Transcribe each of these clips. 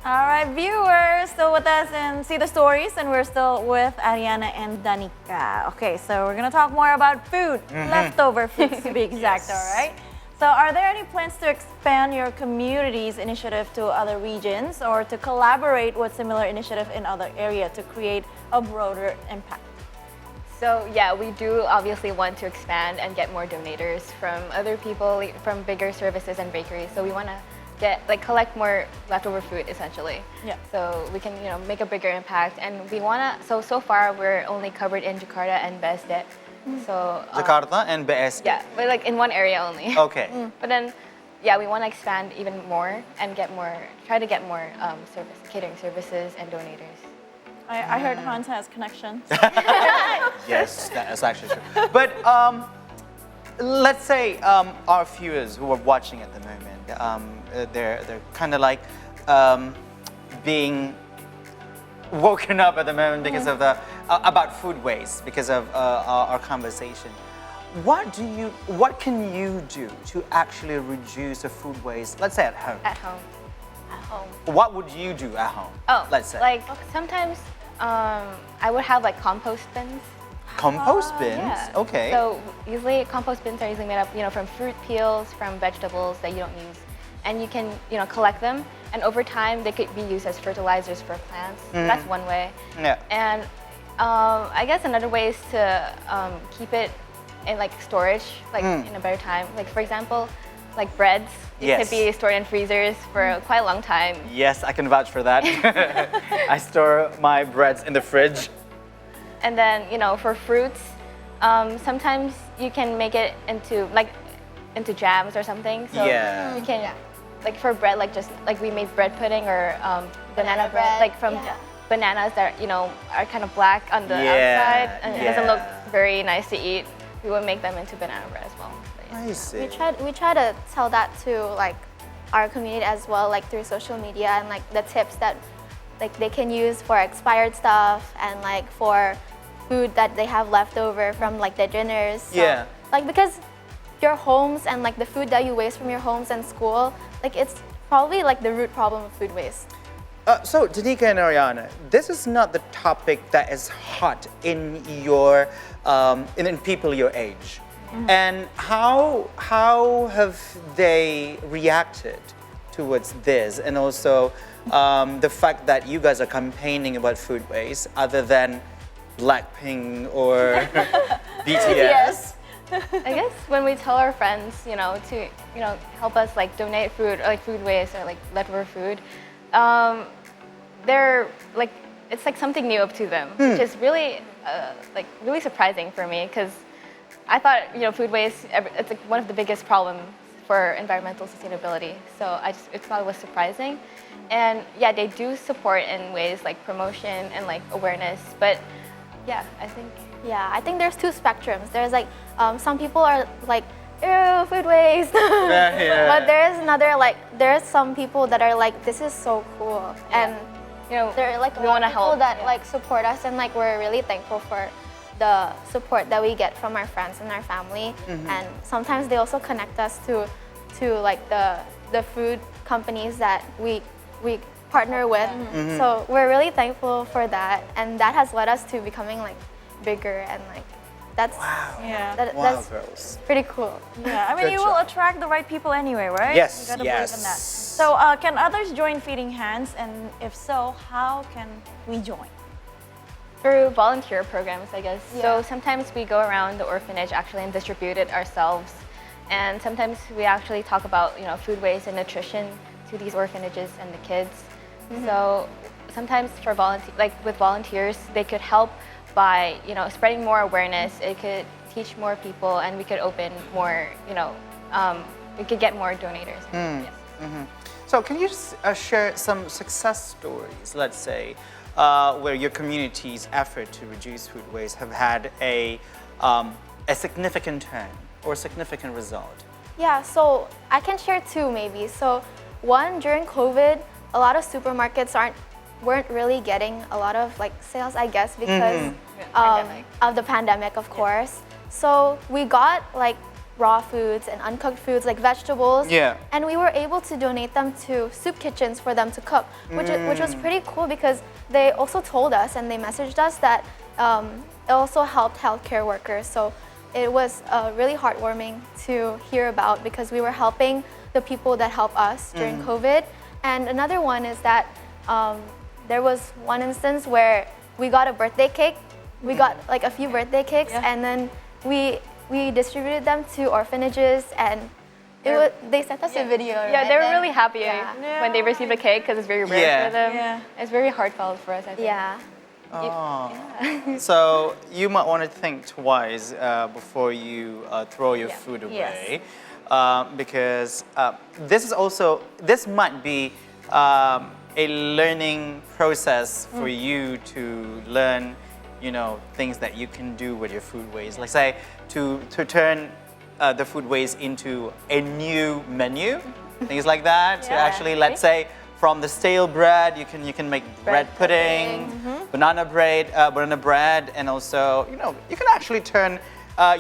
All right, viewers, still with us and see the stories, and we're still with Ariana and Danica. Okay, so we're gonna talk more about food, leftover foods to be exact. Yes. All right. So, are there any plans to expand your community's initiative to other regions, or to collaborate with similar initiative in other area to create a broader impact? So yeah, we do obviously want to expand and get more donators from other people, from bigger services and bakeries. So we want to collect more leftover food essentially. Yeah. So we can make a bigger impact, and we wanna. So far we're only covered in Jakarta and BSD. So Jakarta and BSD. yeah, but like in one area only. Okay. But then, yeah, we want to expand even more and try to get more catering services and donators. I heard Hans has connections. Yes, that is actually true. But let's say our viewers who are watching at the moment, they're kind of like being woken up at the moment because of the about food waste, because of our conversation. What can you do to actually reduce the food waste? Let's say at home. At home. At home. What would you do at home? Oh, let's say like sometimes I would have like compost bins. compost bins. Yeah. Okay. So usually compost bins are usually made up, from fruit peels, from vegetables that you don't use, and you can, collect them. And over time, they could be used as fertilizers for plants. That's one way. Yeah. And I guess another way is to keep it in like storage, like in a better time. Like for example, like breads, it Yes. could be stored in freezers for quite a long time. Yes, I can vouch for that. I store my breads in the fridge. And then, for fruits, sometimes you can make it into jams or something. So Yeah. you can, like for bread, like just like we made bread pudding or banana bread, bread, like from yeah. bananas that are kind of black on the Yeah, outside and it doesn't look yeah. very nice to eat. We would make them into banana bread as well. But yeah. I see. We try to tell that to like our community as well, like through social media, and like the tips that like they can use for expired stuff and like for food that they have left over from like their dinners. So, Yeah. Like because your homes and like the food that you waste from your homes and school, like it's probably like the root problem of food waste. So, Danica and Ariana, this is not the topic that is hot in your in people your age. And how have they reacted towards this, and also the fact that you guys are campaigning about food waste, other than Blackpink or BTS? I guess when we tell our friends, to help us like donate food or like food waste or like leftover food, they're like it's like something new up to them, which is really really surprising for me because I thought food waste it's like one of the biggest problems for environmental sustainability. So I thought it was surprising, and yeah, they do support in ways like promotion and like awareness, but yeah, I think. Yeah, I think there's two spectrums. There's like some people are like, ew, food waste. Yeah. But there's some people that are like, this is so cool. And there are like a we lot wanna of people help, that yeah. like support us, and like we're really thankful for the support that we get from our friends and our family. And sometimes they also connect us to like the food companies that we partner with. So we're really thankful for that, and that has led us to becoming like bigger, and like that's Yeah. Wow, that's girls. pretty cool. Yeah, I mean, Good you will job. attract the right people anyway, right? Yes, You gotta believe in that. yes. So, can others join Feeding Hands? And if so, how can we join? Through volunteer programs, I guess. Yeah. So sometimes we go around the orphanage actually and distribute it ourselves. And sometimes we actually talk about, food waste and nutrition to these orphanages and the kids. So sometimes for with volunteers, they could help by, spreading more awareness. It could teach more people, and we could open more, we could get more donators. Yes. So, can you share some success stories, let's say, where your community's effort to reduce food waste have had a significant turn or significant result? Yeah, so I can share two maybe. So one, during COVID, a lot of supermarkets weren't really getting a lot of like sales, I guess, because Pandemic. of the pandemic, of course. So we got like raw foods and uncooked foods like vegetables. Yeah. And we were able to donate them to soup kitchens for them to cook, which was pretty cool because they also told us and they messaged us that it also helped healthcare workers. So it was really heartwarming to hear about because we were helping the people that help us during COVID. And another one is that there was one instance where we got a birthday cake. We got like a few birthday cakes, and then we distributed them to orphanages, and they sent us a video. Yeah, they were really happy Yeah. when they received a cake because it's very rare for them. Yeah. It's very heartfelt for us, I think. Yeah. So you might want to think twice before you throw your food away, because this might be a learning process for you to learn, things that you can do with your food waste. Like say to turn the food waste into a new menu, things like that. To actually, let's say, from the stale bread, you can make bread pudding, banana bread, and also, you can actually turn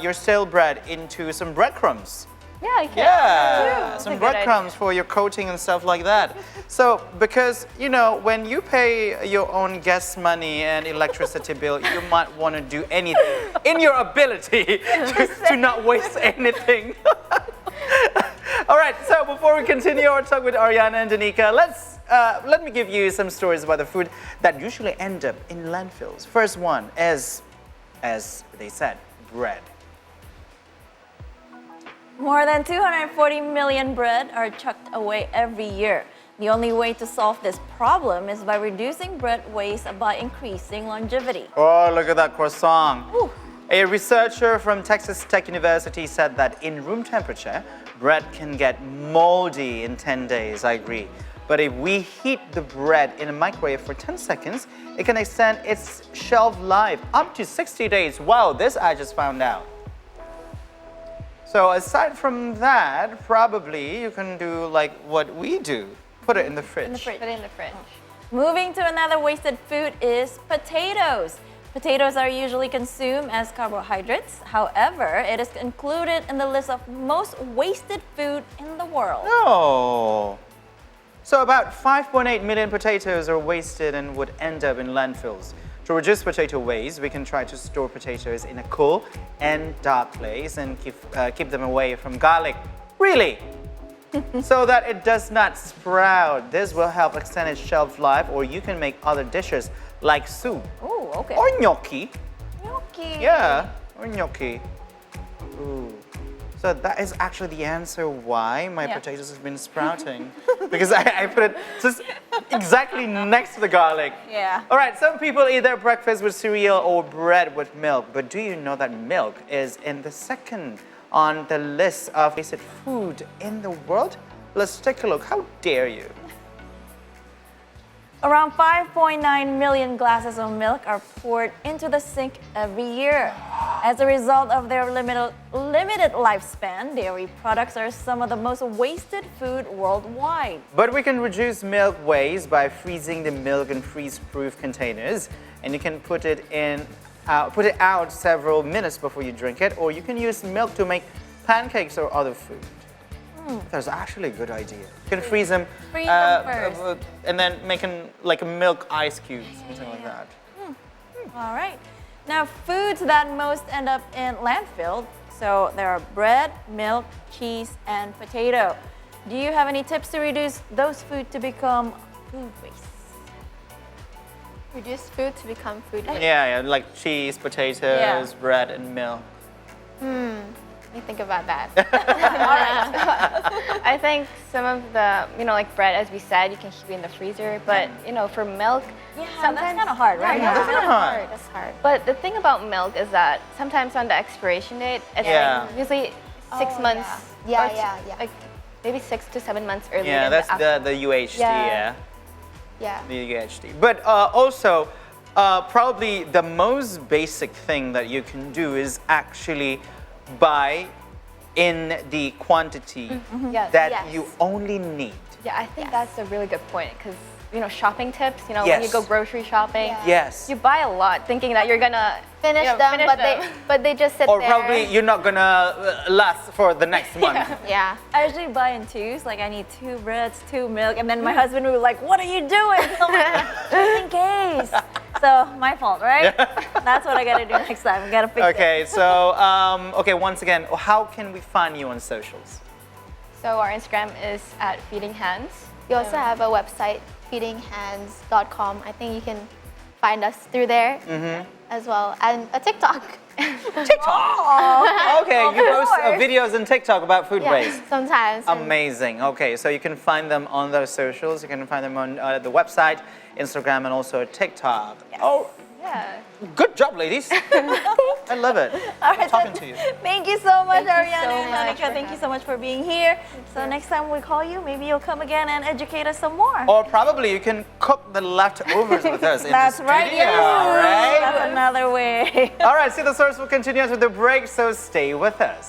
your stale bread into some breadcrumbs. Yeah, you can. Yeah, That's some a good breadcrumbs for your coating and stuff like that. So, because, when you pay your own gas money and electricity bill, you might want to do anything in your ability to not waste anything. All right, so before we continue our talk with Ariana and Danica, let me give you some stories about the food that usually end up in landfills. First one is, as they said, bread. More than 240 million bread are chucked away every year. The only way to solve this problem is by reducing bread waste by increasing longevity. Oh, look at that croissant. Ooh. A researcher from Texas Tech University said that in room temperature, bread can get moldy in 10 days. I agree. But if we heat the bread in a microwave for 10 seconds, it can extend its shelf life up to 60 days. Wow, this I just found out. So aside from that, probably you can do like what we do. Put it in the fridge. Put it in the fridge. Moving to another wasted food is potatoes. Potatoes are usually consumed as carbohydrates. However, it is included in the list of most wasted food in the world. No. So about 5.8 million potatoes are wasted and would end up in landfills. To reduce potato waste, we can try to store potatoes in a cool and dark place and keep them away from garlic. Really? So that it does not sprout. This will help extend its shelf life, or you can make other dishes like soup. Oh, okay. Or gnocchi. Gnocchi. Yeah, or gnocchi. Ooh. So that is actually the answer why my potatoes have been sprouting. Because I put it just exactly next to the garlic. Yeah. All right, some people eat their breakfast with cereal or bread with milk. But do you know that milk is in the second on the list of wasted food in the world? Let's take a look. How dare you? Around 5.9 million glasses of milk are poured into the sink every year. As a result of their limited lifespan, dairy products are some of the most wasted food worldwide. But we can reduce milk waste by freezing the milk in freeze-proof containers, and you can put it out several minutes before you drink it, or you can use milk to make pancakes or other food. That's actually a good idea. You can freeze them, first. and then make like a milk ice cube, something like that. All right. Now, foods that most end up in landfill. So there are bread, milk, cheese, and potato. Do you have any tips to reduce those food to become food waste? Reduce food to become food waste. Yeah, like cheese, potatoes, bread, and milk. Let me think about that. I think some of the, like bread, as we said, you can keep it in the freezer. But, for milk, Sometimes that's kind of hard, right? Yeah, that's kind of hard. That's hard. But the thing about milk is that sometimes on the expiration date, it's like usually 6 months. Yeah, or yeah. Like maybe 6 to 7 months earlier. Yeah, than that's after. the UHT, Yeah. the UHT. But also, probably the most basic thing that you can do is actually buy in the quantity Yes. that Yes. you only need. Yeah, I think that's a really good point because, shopping tips, when Yes. you go grocery shopping, Yeah. Yes. you buy a lot thinking that you're gonna Finish them, but they just sit Or there. probably you're not gonna last for the next month. Yeah. I usually buy in twos, like I need 2 breads, 2 milk, and then my husband will be like, what are you doing? I'm like, just in case. So my fault, right? That's what I gotta do next time. I gotta fix it. Okay, so okay, once again, how can we find you on socials? So our Instagram is at Feeding Hands. We also have a website, feedinghands.com. I think you can find us through there as well, and a TikTok. Okay, you post videos on TikTok about food waste. Sometimes. Amazing. Okay, so you can find them on those socials. You can find them on the website, Instagram, and also TikTok. Oh, Yeah. good job, ladies. I love it. All right, Talking to you. Thank you so much, Thank you Ariana so and much Danica. for Thank you so much for being here. So next time we call you, maybe you'll come again and educate us some more. Or probably you can cook the leftovers with us in That's the right. studio, Yes. right? That's another way. All right, see the source will continue after the break, so stay with us.